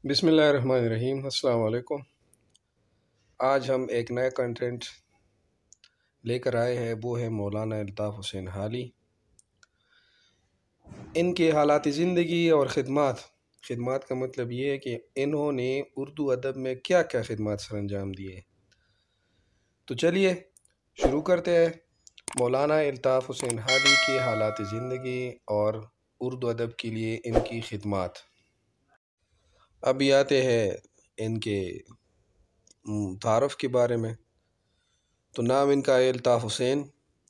بسم اللہ الرحمن الرحیم۔ السلام علیکم۔ آج ہم ایک نیا کنٹینٹ لے کر آئے ہیں، وہ ہے مولانا الطاف حسین حالی۔ ان کے حالات زندگی اور خدمات کا مطلب یہ ہے کہ انہوں نے اردو ادب میں کیا کیا خدمات سر انجام دیے۔ تو چلیے شروع کرتے ہیں مولانا الطاف حسین حالی کے حالات زندگی اور اردو ادب کے لیے ان کی خدمات۔ اب یہ آتے ہیں ان کے تعارف کے بارے میں۔ تو نام ان کا الطاف حسین،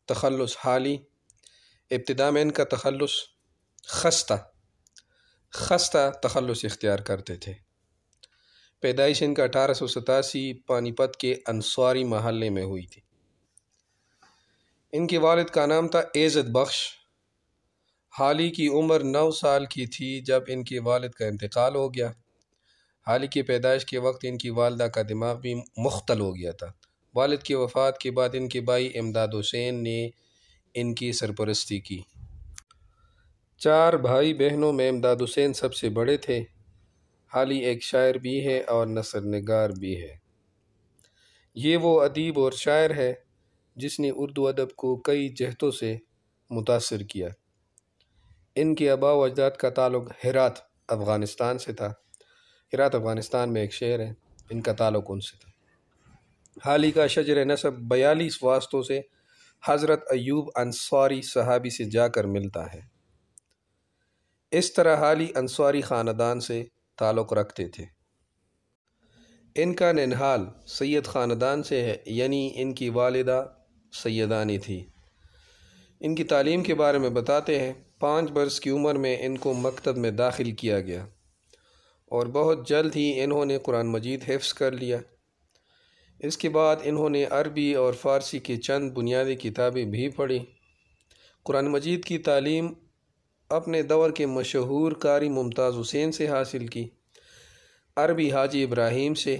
تخلص حالی۔ ابتدا میں ان کا تخلص خستہ تخلص اختیار کرتے تھے۔ پیدائش ان کا 1887 پانی پت کے انصاری محلے میں ہوئی تھی۔ ان کے والد کا نام تھا عزت بخش۔ حالی کی عمر 9 سال کی تھی جب ان کے والد کا انتقال ہو گیا۔ حالی کی پیدائش کے وقت ان کی والدہ کا دماغ بھی مختل ہو گیا تھا۔ والد کی وفات کے بعد ان کے بھائی امداد حسین نے ان کی سرپرستی کی۔ 4 بھائی بہنوں میں امداد حسین سب سے بڑے تھے۔ حالی ایک شاعر بھی ہے اور نثر نگار بھی ہے۔ یہ وہ ادیب اور شاعر ہے جس نے اردو ادب کو کئی جہتوں سے متاثر کیا۔ ان کے آباء و اجداد کا تعلق ہرات افغانستان سے تھا۔ ہرات افغانستان میں ایک شہر ہے، ان کا تعلق ان سے تھا۔ حالی کا شجر نسب 42 واسطوں سے حضرت ایوب انصاری صحابی سے جا کر ملتا ہے۔ اس طرح حالی انصاری خاندان سے تعلق رکھتے تھے۔ ان کا ننہال سید خاندان سے ہے، یعنی ان کی والدہ سیدانی تھی۔ ان کی تعلیم کے بارے میں بتاتے ہیں، 5 برس کی عمر میں ان کو مکتب میں داخل کیا گیا اور بہت جلد ہی انہوں نے قرآن مجید حفظ کر لیا۔ اس کے بعد انہوں نے عربی اور فارسی کی چند بنیادی کتابیں بھی پڑھی۔ قرآن مجید کی تعلیم اپنے دور کے مشہور قاری ممتاز حسین سے حاصل کی، عربی حاجی ابراہیم سے،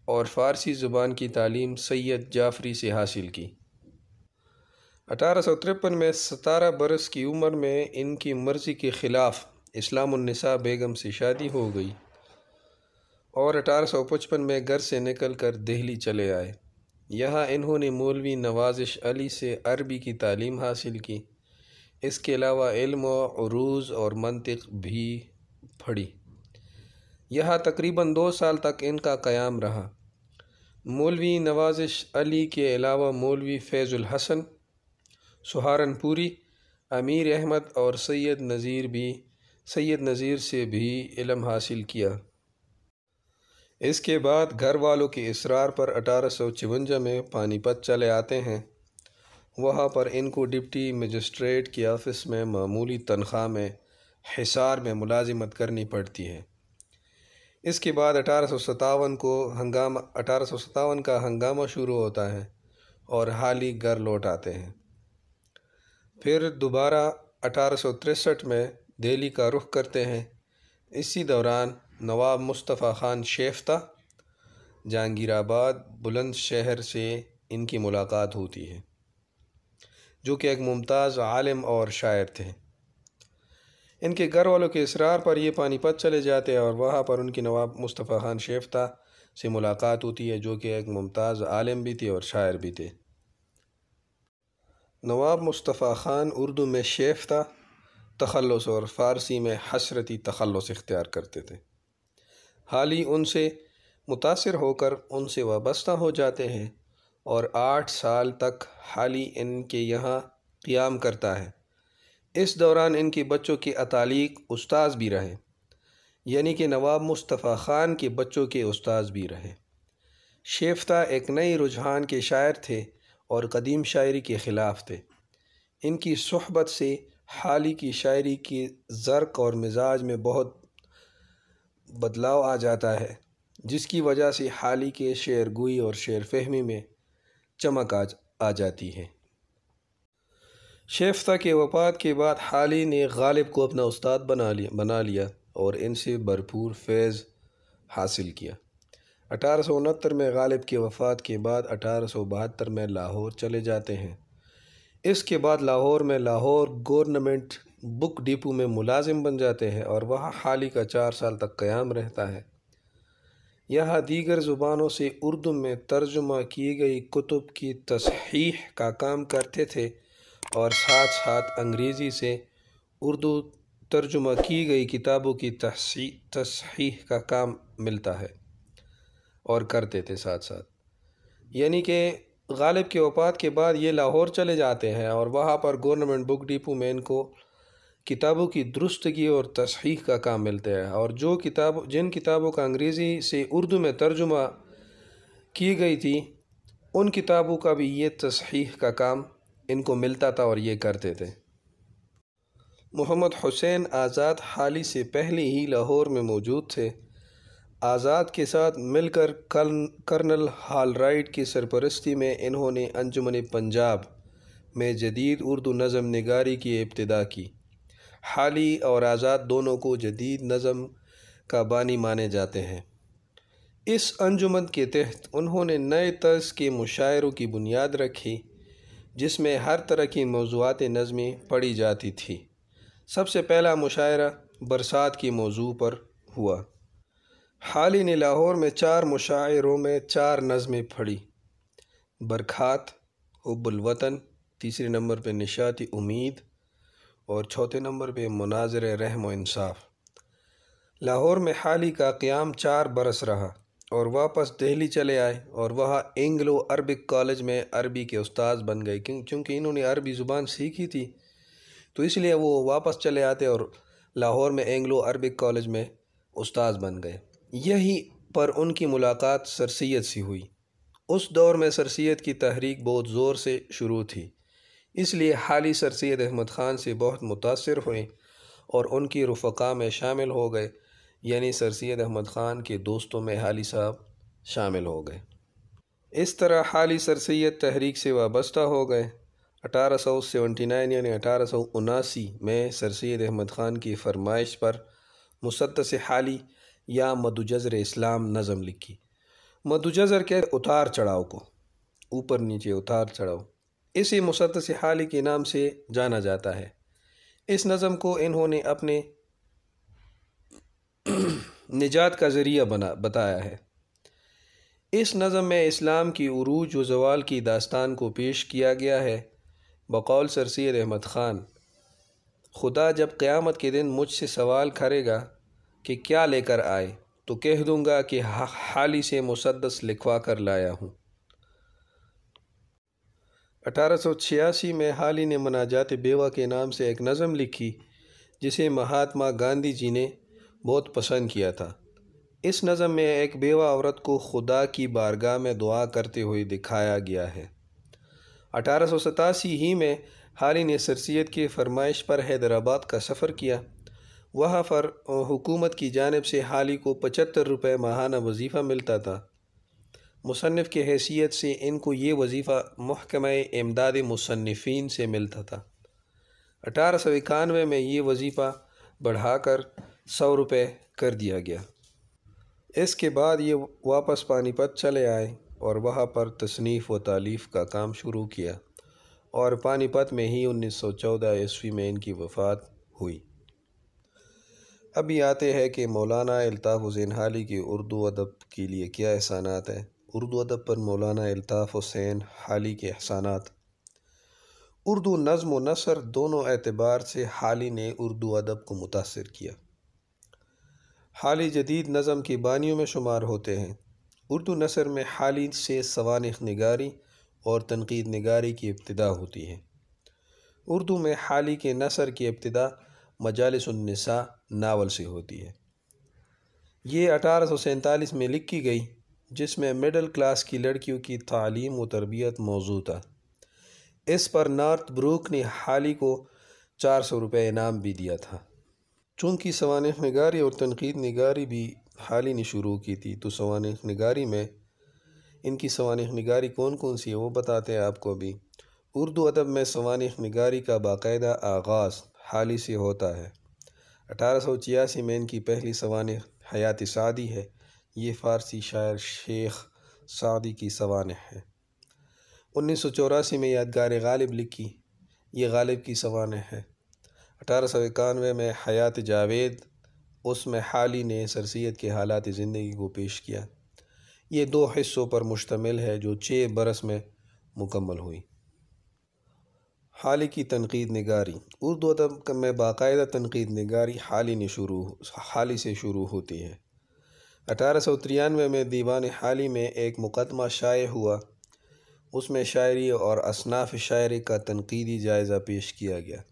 اور فارسی زبان کی تعلیم سید جعفری سے حاصل کی۔ 1853 میں 17 برس کی عمر میں ان کی مرضی کے خلاف اسلام النساء بیگم سے شادی ہو گئی اور 1855 میں گھر سے نکل کر دہلی چلے آئے۔ یہاں انہوں نے مولوی نوازش علی سے عربی کی تعلیم حاصل کی۔ اس کے علاوہ علم و عروض اور منطق بھی پڑھی۔ یہاں تقریباً 2 سال تک ان کا قیام رہا۔ مولوی نوازش علی کے علاوہ مولوی فیض الحسن سہارنپوری، امیر احمد اور سید نذیر سے بھی علم حاصل کیا۔ اس کے بعد گھر والوں کے اصرار پر 1854 میں پانی پت چلے آتے ہیں۔ وہاں پر ان کو ڈپٹی مجسٹریٹ کے آفس میں معمولی تنخواہ میں حصار میں ملازمت کرنی پڑتی ہے۔ اس کے بعد 1857 کا ہنگامہ شروع ہوتا ہے اور حالی گھر لوٹ آتے ہیں۔ پھر دوبارہ 1863 میں دہلی کا رخ کرتے ہیں۔ اسی دوران نواب مصطفیٰ خان شیفتہ جہانگیر آباد بلند شہر سے ان کی ملاقات ہوتی ہے، جو کہ ایک ممتاز عالم اور شاعر تھے۔ ان کے گھر والوں کے اصرار پر یہ پانی پت چلے جاتے ہیں اور وہاں پر ان کی نواب مصطفیٰ خان شیفتہ سے ملاقات ہوتی ہے، جو کہ ایک ممتاز عالم بھی تھے اور شاعر بھی تھے۔ نواب مصطفیٰ خان اردو میں شیفتہ تخلص اور فارسی میں حسرتی تخلص اختیار کرتے تھے۔ حالی ان سے متاثر ہو کر ان سے وابستہ ہو جاتے ہیں اور 8 سال تک حالی ان کے یہاں قیام کرتا ہے۔ اس دوران ان کے بچوں کے اتالیق استاذ بھی رہے، یعنی کہ نواب مصطفیٰ خان کے بچوں کے استاذ بھی رہے۔ شیفتہ ایک نئی رجحان کے شاعر تھے اور قدیم شاعری کے خلاف تھے۔ ان کی صحبت سے حالی کی شاعری کی ذرق اور مزاج میں بہت بدلاؤ آ جاتا ہے، جس کی وجہ سے حالی کے شعر گوئی اور شعر فہمی میں چمک آ جاتی ہے۔ شیفتہ کے وفات کے بعد حالی نے غالب کو اپنا استاد بنا لیا اور ان سے بھرپور فیض حاصل کیا۔ 1869 میں غالب کی وفات کے بعد 1872 میں لاہور چلے جاتے ہیں۔ اس کے بعد لاہور میں لاہور گورنمنٹ بک ڈپو میں ملازم بن جاتے ہیں اور وہاں حالی کا 4 سال تک قیام رہتا ہے۔ یہاں دیگر زبانوں سے اردو میں ترجمہ کی گئی کتب کی تصحیح کا کام کرتے تھے اور ساتھ ساتھ انگریزی سے اردو ترجمہ کی گئی کتابوں کی تصحیح کا کام ملتا ہے اور کرتے تھے ساتھ ساتھ. یعنی کہ غالب کے وفات کے بعد یہ لاہور چلے جاتے ہیں اور وہاں پر گورنمنٹ بک ڈپو میں ان کو کتابوں کی درستگی اور تصحیح کا کام ملتا ہے، اور جن کتابوں کا انگریزی سے اردو میں ترجمہ کی گئی تھی ان کتابوں کا بھی یہ تصحیح کا کام ان کو ملتا تھا اور یہ کرتے تھے. محمد حسین آزاد حالی سے پہلے ہی لاہور میں موجود تھے. آزاد کے ساتھ مل کر کرنل ہال رائٹ کی سرپرستی میں انہوں نے انجمن پنجاب میں جدید اردو نظم نگاری کی ابتدا کی. حالی اور آزاد دونوں کو جدید نظم کا بانی مانے جاتے ہیں. اس انجمن کے تحت انہوں نے نئے طرز کے مشاعروں کی بنیاد رکھی جس میں ہر طرح کی موضوعات نظمی پڑھی جاتی تھی. سب سے پہلا مشاعرہ برسات کی موضوع پر ہوا. حالی نے لاہور میں 4 مشاعروں میں 4 نظمیں پڑھی: برکھات، حب الوطن، تیسرے نمبر پہ نشاط امید اور چوتھے نمبر پہ مناظر رحم و انصاف. لاہور میں حالی کا قیام 4 برس رہا اور واپس دہلی چلے آئے اور وہاں اینگلو عربک کالج میں عربی کے استاذ بن گئے. چونکہ انہوں نے عربی زبان سیکھی تھی تو اس لیے وہ واپس چلے آتے اور لاہور میں اینگلو عربک کالج میں استاذ بن گئے. یہی پر ان کی ملاقات سر سید سے ہوئی. اس دور میں سر سید کی تحریک بہت زور سے شروع تھی، اس لیے حالی سر سید احمد خان سے بہت متاثر ہوئے اور ان کی رفقا میں شامل ہو گئے. یعنی سر سید احمد خان کے دوستوں میں حالی صاحب شامل ہو گئے. اس طرح حالی سر سید تحریک سے وابستہ ہو گئے. 1879 یعنی 1879 میں سر سید احمد خان کی فرمائش پر مسدس حالی یا مدجزر اسلام نظم لکھی. مدجزر کے اتار چڑھاؤ کو، اوپر نیچے اتار چڑھاؤ، اسی مسدس حالی کے نام سے جانا جاتا ہے. اس نظم کو انہوں نے اپنے نجات کا ذریعہ بتایا ہے. اس نظم میں اسلام کی عروج و زوال کی داستان کو پیش کیا گیا ہے. بقول سر سید احمد خان: خدا جب قیامت کے دن مجھ سے سوال کرے گا کہ کیا لے کر آئے تو کہہ دوں گا کہ حالی سے مسدس لکھوا کر لایا ہوں. 1886 میں حالی نے مناجات بیوہ کے نام سے ایک نظم لکھی جسے مہاتما گاندھی جی نے بہت پسند کیا تھا. اس نظم میں ایک بیوہ عورت کو خدا کی بارگاہ میں دعا کرتے ہوئے دکھایا گیا ہے. 1887 ہی میں حالی نے سر سید کی فرمائش پر حیدرآباد کا سفر کیا. وہاں پر حکومت کی جانب سے حالی کو 75 روپے ماہانہ وظیفہ ملتا تھا. مصنف کی حیثیت سے ان کو یہ وظیفہ محکمہ امداد مصنفین سے ملتا تھا. 1891 میں یہ وظیفہ بڑھا کر 100 روپے کر دیا گیا. اس کے بعد یہ واپس پانی پت چلے آئے اور وہاں پر تصنیف و تالیف کا کام شروع کیا اور پانی پت میں ہی 1914 عیسوی میں ان کی وفات ہوئی. ابھی آتے ہیں کہ مولانا الطاف حسین حالی کے اردو ادب کے لیے کیا احسانات ہیں. اردو ادب پر مولانا الطاف حسین حالی کے احسانات. اردو نظم و نثر دونوں اعتبار سے حالی نے اردو ادب کو متاثر کیا. حالی جدید نظم کے بانیوں میں شمار ہوتے ہیں. اردو نثر میں حالی سے سوانح نگاری اور تنقید نگاری کی ابتدا ہوتی ہے. اردو میں حالی کے نثر کی ابتدا مجالس النساء ناول سے ہوتی ہے. یہ 1847 میں لکھی گئی جس میں مڈل کلاس کی لڑکیوں کی تعلیم و تربیت موضوع تھا. اس پر نارتھ بروک نے حالی کو 400 روپے انعام بھی دیا تھا. چونکہ سوانح نگاری اور تنقید نگاری بھی حالی نے شروع کی تھی تو سوانح نگاری میں ان کی سوانح نگاری کون کون سی ہے وہ بتاتے ہیں آپ کو بھی. اردو ادب میں سوانح نگاری کا باقاعدہ آغاز حالی سے ہوتا ہے. 1886 میں ان کی پہلی سوانح حیات سعدی ہے. یہ فارسی شاعر شیخ سعدی کی سوانح ہے. 1984 میں یادگار غالب لکھی، یہ غالب کی سوانح ہے. 1891 میں حیات جاوید، اس میں حالی نے سر سید کے حالات زندگی کو پیش کیا. یہ 2 حصوں پر مشتمل ہے جو 6 برس میں مکمل ہوئی۔ حالی کی تنقید نگاری۔ اردو ادب میں باقاعدہ تنقید نگاری حالی سے شروع ہوتی ہے۔ 1893 میں دیوان حالی میں ایک مقدمہ شائع ہوا، اس میں شاعری اور اصناف شاعری کا تنقیدی جائزہ پیش کیا گیا۔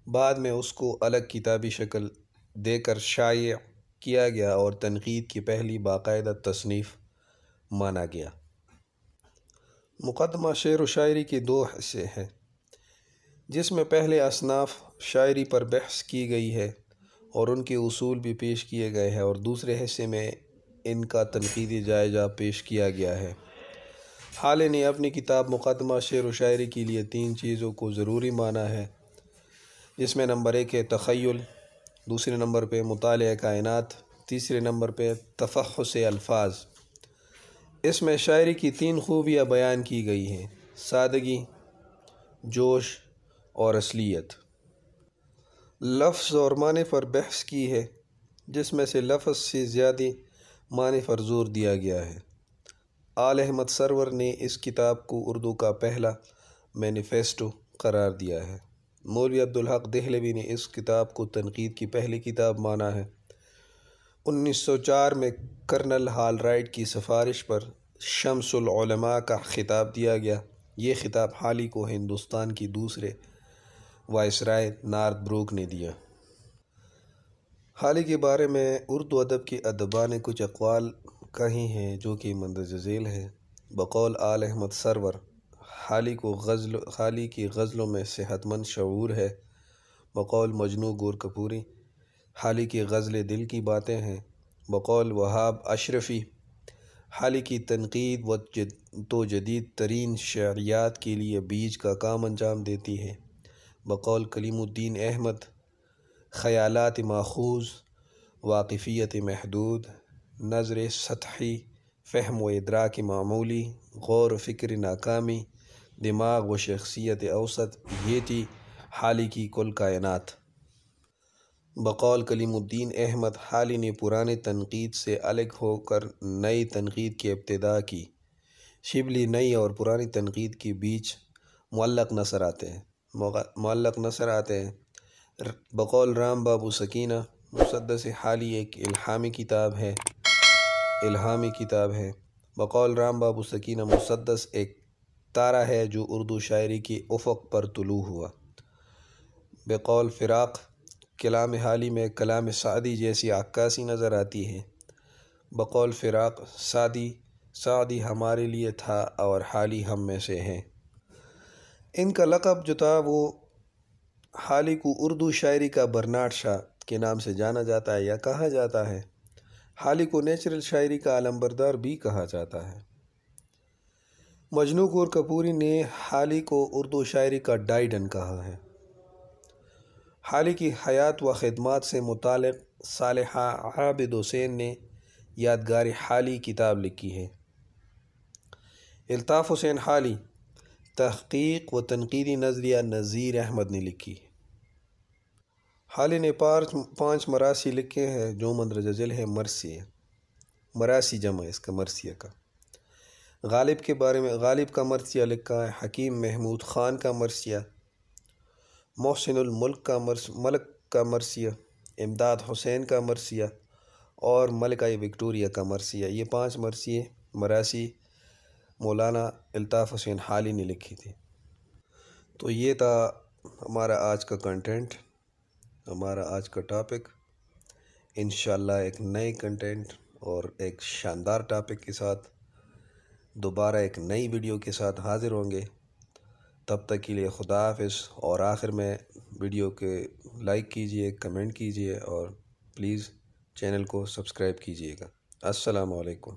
بعد میں اس کو الگ کتابی شکل دے کر شائع کیا گیا اور تنقید کی پہلی باقاعدہ تصنیف مانا گیا۔ مقدمہ شعر و شاعری کے 2 حصے ہیں، جس میں پہلے اصناف شاعری پر بحث کی گئی ہے اور ان کے اصول بھی پیش کیے گئے ہیں، اور دوسرے حصے میں ان کا تنقیدی جائزہ پیش کیا گیا ہے۔ حالی نے اپنی کتاب مقدمہ شعر و شاعری کے لیے 3 چیزوں کو ضروری مانا ہے، جس میں نمبر 1 ہے تخیل، دوسرے نمبر پہ مطالعہ کائنات، تیسرے نمبر پہ تفحص الفاظ۔ اس میں شاعری کی 3 خوبیاں بیان کی گئی ہیں: سادگی، جوش اور اصلیت۔ لفظ اور معنی پر بحث کی ہے، جس میں سے لفظ سے زیادہ معنی پر زور دیا گیا ہے۔ آل احمد سرور نے اس کتاب کو اردو کا پہلا مینیفیسٹو قرار دیا ہے۔ مولوی عبدالحق دہلوی نے اس کتاب کو تنقید کی پہلی کتاب مانا ہے۔ 1904 میں کرنل ہال رائٹ کی سفارش پر شمس العلماء کا خطاب دیا گیا۔ یہ خطاب حالی کو ہندوستان کی دوسرے وائسرائے نارتھ بروک نے دیا۔ حالی کے بارے میں اردو ادب کے ادباء نے کچھ اقوال کہی ہیں جو کہ مندرجہ ذیل ہے۔ بقول آل احمد سرور، حالی کی غزلوں میں صحت مند شعور ہے۔ بقول مجنوں گور کپوری، حالی کی غزلیں دل کی باتیں ہیں۔ بقول وہاب اشرفی، حالی کی تنقید تو جدید ترین شعریات کے لیے بیج کا کام انجام دیتی ہے۔ بقول کلیم الدین احمد، خیالات ماخوذ، واقفیت محدود، نظر سطحی، فہم و ادراک معمولی، غور و فکر ناکامی، دماغ و شخصیت اوسط، یہ تھی حالی کی کل کائنات۔ بقول کلیم الدین احمد، حالی نے پرانی تنقید سے الگ ہو کر نئی تنقید کی ابتدا کی۔ شبلی نئی اور پرانی تنقید کے بیچ معلق نظر آتے ہیں۔ بقول رام بابو سکینہ، مسدس حالی ایک الہامی کتاب ہے۔ بقول رام بابو سکینہ، مسدس ایک تارہ ہے جو اردو شاعری کے افق پر طلوع ہوا۔ بقول فراق، کلام حالی میں کلام سعدی جیسی عکاسی نظر آتی ہے۔ بقول فراق، سعدی ہمارے لیے تھا اور حالی ہم میں سے ہیں۔ ان کا لقب جو تھا وہ حالی کو اردو شاعری کا برنارڈ شاہ کے نام سے جانا جاتا ہے یا کہا جاتا ہے۔ حالی کو نیچرل شاعری کا علمبردار بھی کہا جاتا ہے۔ مجنوں گور کپوری نے حالی کو اردو شاعری کا ڈائیڈن کہا ہے۔ حالی کی حیات و خدمات سے متعلق صالحہ عابد حسین نے یادگار حالی کتاب لکھی ہے۔ الطاف حسین حالی، تحقیق و تنقیدی نظریہ نذیر احمد نے لکھی ہے۔ حالی نے 5 مراثی لکھے ہیں جو مندرجہ ذیل ہے۔ مراثی جمع اس کا مرثیہ کا۔ غالب کے بارے میں غالب کا مرثیہ لکھا ہے۔ حکیم محمود خان کا مرثیہ، محسن الملک کا مرثیہ، امداد حسین کا مرثیہ اور ملکہ وکٹوریہ کا مرثیہ۔ یہ 5 مراثی مولانا الطاف حسین حالی نے لکھی تھی۔ تو یہ تھا ہمارا آج کا کنٹینٹ، ہمارا آج کا ٹاپک۔ انشاءاللہ ایک نئے کنٹینٹ اور ایک شاندار ٹاپک کے ساتھ دوبارہ ایک نئی ویڈیو کے ساتھ حاضر ہوں گے۔ تب تک کے لیے خدا حافظ، اور آخر میں ویڈیو کے لائک کیجئے، کمنٹ کیجئے اور پلیز چینل کو سبسکرائب کیجئے گا۔ السلام علیکم۔